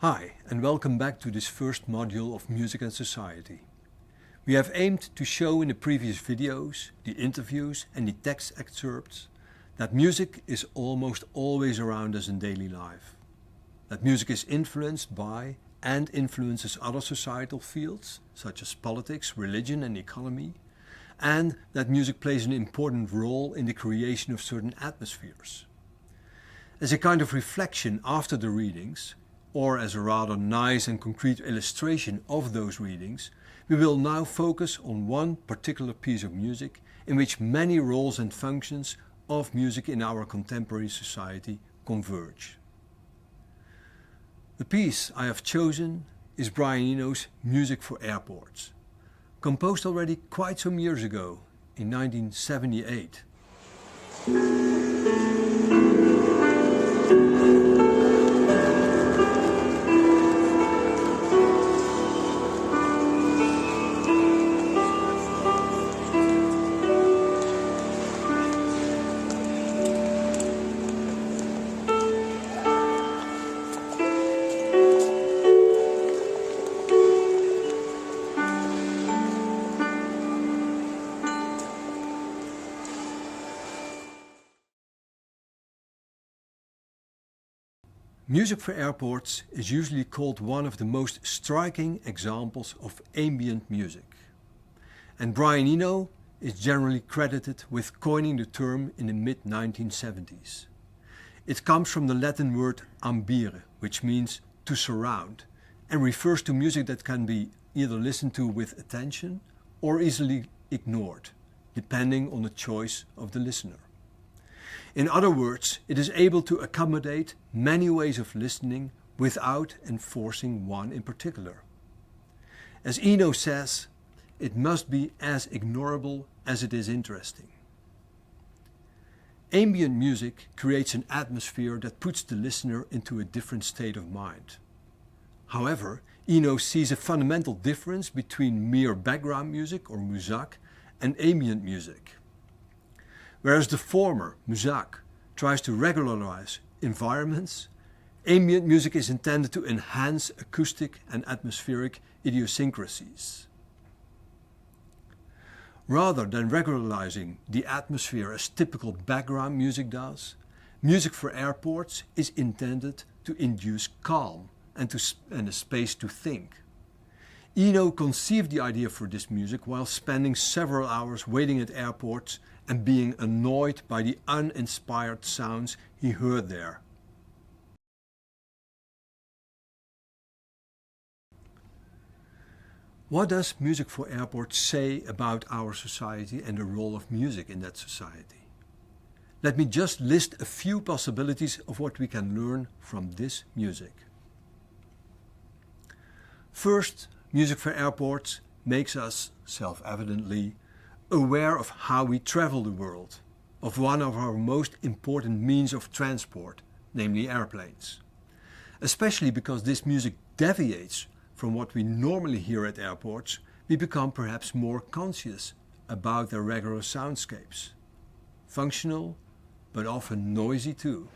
Hi, and welcome back to this first module of Music and Society. We have aimed to show in the previous videos, the interviews and the text excerpts that music is almost always around us in daily life. That music is influenced by and influences other societal fields such as politics, religion and economy, and that music plays an important role in the creation of certain atmospheres. As a kind of reflection after the readings, or as a rather nice and concrete illustration of those readings, we will now focus on one particular piece of music in which many roles and functions of music in our contemporary society converge. The piece I have chosen is Brian Eno's Music for Airports, composed already quite some years ago, in 1978. Music for Airports is usually called one of the most striking examples of ambient music. And Brian Eno is generally credited with coining the term in the mid-1970s. It comes from the Latin word ambire, which means to surround, and refers to music that can be either listened to with attention or easily ignored, depending on the choice of the listener. In other words, it is able to accommodate many ways of listening without enforcing one in particular. As Eno says, it must be as ignorable as it is interesting. Ambient music creates an atmosphere that puts the listener into a different state of mind. However, Eno sees a fundamental difference between mere background music or muzak and ambient music. Whereas the former, muzak, tries to regularize environments, ambient music is intended to enhance acoustic and atmospheric idiosyncrasies. Rather than regularizing the atmosphere as typical background music does, Music for Airports is intended to induce calm and a space to think. Eno conceived the idea for this music while spending several hours waiting at airports and being annoyed by the uninspired sounds he heard there. What does Music for Airports say about our society and the role of music in that society? Let me just list a few possibilities of what we can learn from this music. First, Music for Airports makes us, self-evidently, aware of how we travel the world, of one of our most important means of transport, namely airplanes. Especially because this music deviates from what we normally hear at airports, we become perhaps more conscious about their regular soundscapes. Functional, but often noisy too.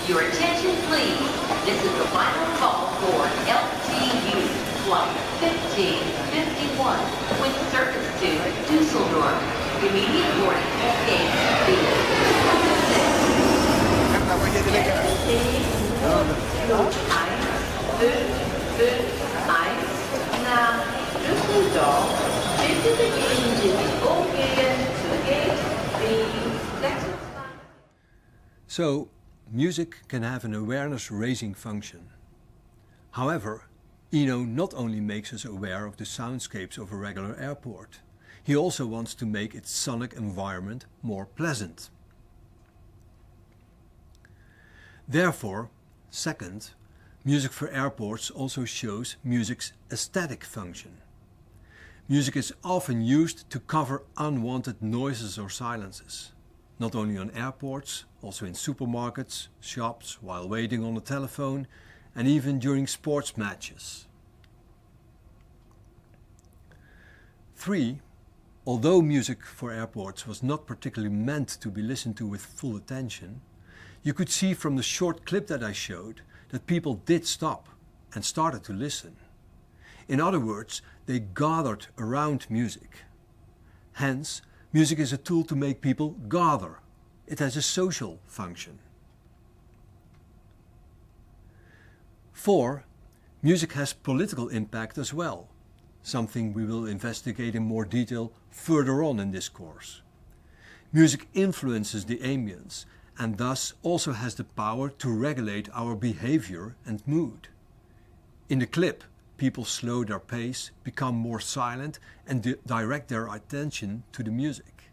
Your attention please. This is the final call for LTU Flight 1551 with service to Dusseldorf. Immediate boarding at gate nach Düsseldorf. Bitte begeben Sie sich umgehend zu Gate B26. So, music can have an awareness-raising function. However, Eno not only makes us aware of the soundscapes of a regular airport, he also wants to make its sonic environment more pleasant. Therefore, second, Music for Airports also shows music's aesthetic function. Music is often used to cover unwanted noises or silences, not only on airports, also in supermarkets, shops, while waiting on the telephone, and even during sports matches. 3. although music for airports was not particularly meant to be listened to with full attention, you could see from the short clip that I showed that people did stop and started to listen. In other words, they gathered around music. Hence, music is a tool to make people gather. It has a social function. 4. Music has political impact as well, something we will investigate in more detail further on in this course. Music influences the ambience and thus also has the power to regulate our behavior and mood. In the clip, people slow their pace, become more silent and direct their attention to the music.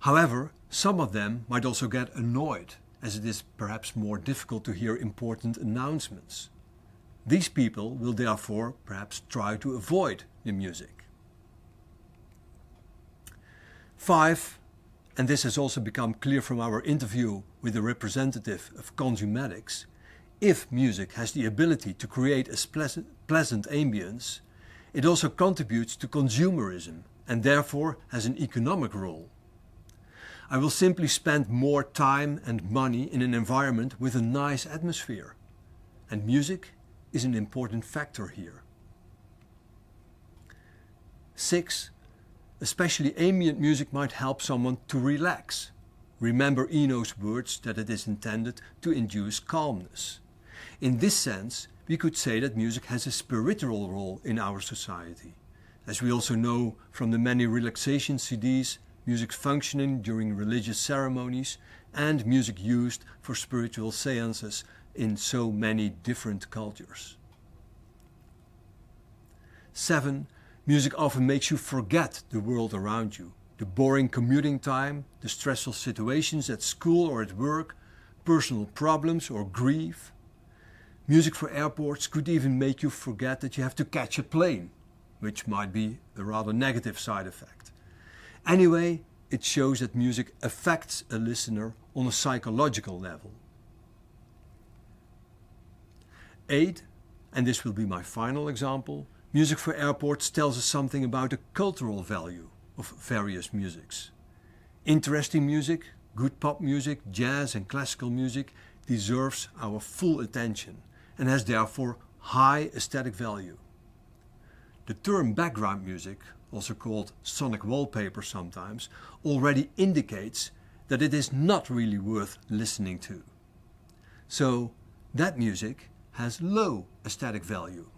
However, some of them might also get annoyed, as it is perhaps more difficult to hear important announcements. These people will therefore perhaps try to avoid the music. 5, and this has also become clear from our interview with a representative of consumatics, if music has the ability to create a pleasant ambience, it also contributes to consumerism and therefore has an economic role. I will simply spend more time and money in an environment with a nice atmosphere, and music is an important factor here. 6. Especially ambient music might help someone to relax. Remember Eno's words that it is intended to induce calmness. In this sense, we could say that music has a spiritual role in our society. As we also know from the many relaxation CDs, music functioning during religious ceremonies, and music used for spiritual seances in so many different cultures. 7. Music often makes you forget the world around you, the boring commuting time, the stressful situations at school or at work, personal problems or grief. Music for airports could even make you forget that you have to catch a plane, which might be a rather negative side effect. Anyway, it shows that music affects a listener on a psychological level. 8, and this will be my final example, music for airports tells us something about the cultural value of various musics. Interesting music, good pop music, jazz and classical music deserves our full attention and has therefore high aesthetic value. The term background music, also called sonic wallpaper sometimes, already indicates that it is not really worth listening to. So that music has low aesthetic value.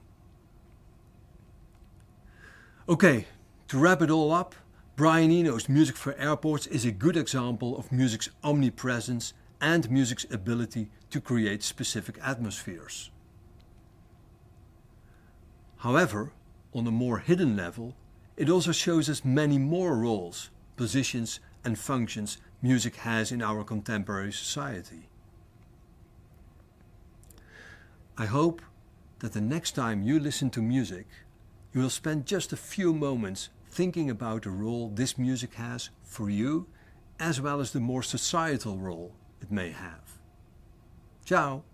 Okay, to wrap it all up, Brian Eno's Music for Airports is a good example of music's omnipresence and music's ability to create specific atmospheres. However, on a more hidden level, it also shows us many more roles, positions and functions music has in our contemporary society. I hope that the next time you listen to music, you will spend just a few moments thinking about the role this music has for you, as well as the more societal role it may have. Ciao!